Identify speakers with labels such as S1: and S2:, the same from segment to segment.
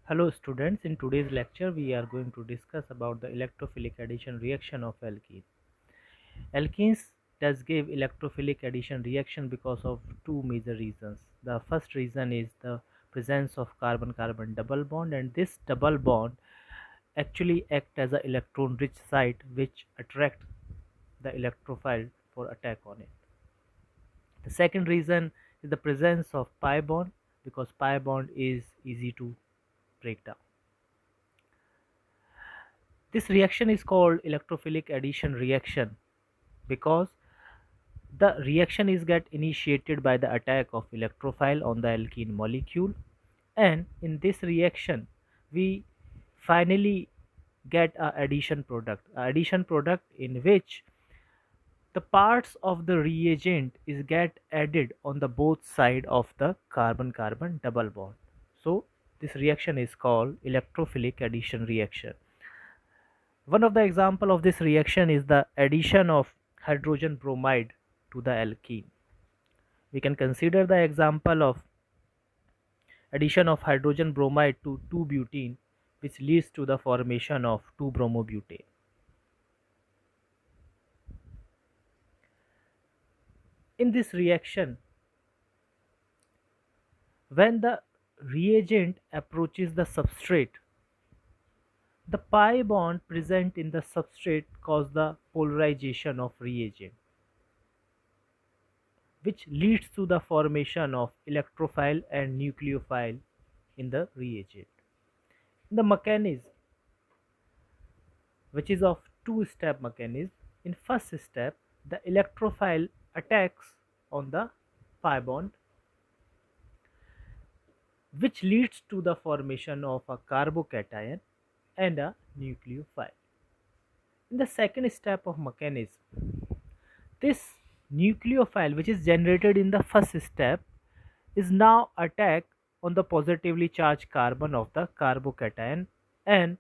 S1: Hello students, in today's lecture we are going to discuss about the electrophilic addition reaction of alkene. Alkenes does give electrophilic addition reaction because of two major reasons. The first reason is the presence of carbon-carbon double bond, and this double bond actually act as a electron rich site which attract the electrophile for attack on it. The second reason is the presence of pi bond, because pi bond is easy to break down. This reaction is called electrophilic addition reaction because the reaction is get initiated by the attack of electrophile on the alkene molecule, and in this reaction we finally get a addition product in which the parts of the reagent is get added on the both side of the carbon carbon double bond. So this reaction is called electrophilic addition reaction. One of the example of this reaction is the addition of hydrogen bromide to the alkene. We can consider the example of addition of hydrogen bromide to 2-butene, which leads to the formation of 2-bromobutane. In this reaction, when the reagent approaches the substrate, the pi bond present in the substrate cause the polarization of reagent, which leads to the formation of electrophile and nucleophile in the reagent. The mechanism, which is of two-step mechanism, in first step the electrophile attacks on the pi bond, which leads to the formation of a carbocation and a nucleophile. In the second step of mechanism, this nucleophile which is generated in the first step is now attacked on the positively charged carbon of the carbocation, and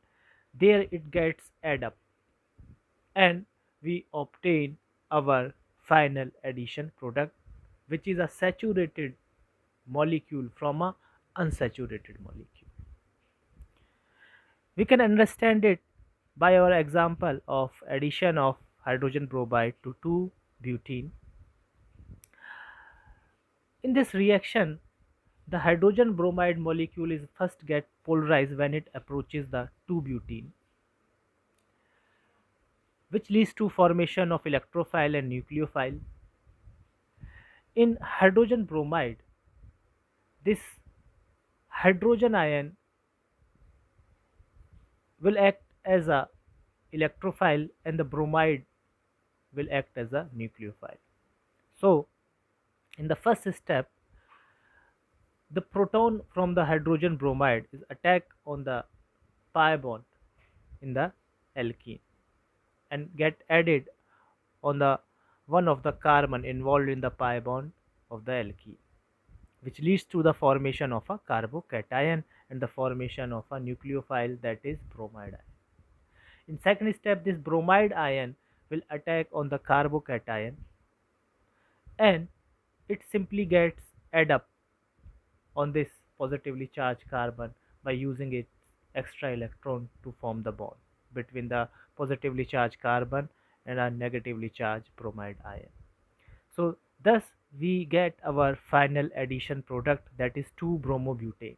S1: there it gets add up, and we obtain our final addition product, which is a saturated molecule from a unsaturated molecule. We can understand it by our example of addition of hydrogen bromide to 2-butene. In this reaction, the hydrogen bromide molecule is first get polarized when it approaches the 2-butene, which leads to formation of electrophile and nucleophile. In hydrogen bromide, this hydrogen ion will act as a electrophile and the bromide will act as a nucleophile. So in the first step, the proton from the hydrogen bromide is attacked on the pi bond in the alkene and get added on the one of the carbon involved in the pi bond of the alkene, which leads to the formation of a carbocation and the formation of a nucleophile, that is bromide ion. In second step, this bromide ion will attack on the carbocation and it simply gets add up on this positively charged carbon by using its extra electron to form the bond between the positively charged carbon and a negatively charged bromide ion. So thus we get our final addition product, that is 2-bromobutane.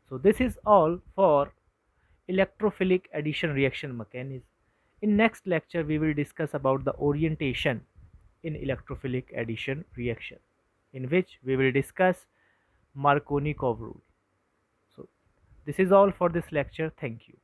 S1: So this is all for electrophilic addition reaction mechanism. In next lecture we will discuss about the orientation in electrophilic addition reaction, in which we will discuss Markovnikov rule. So this is all for this lecture. Thank you.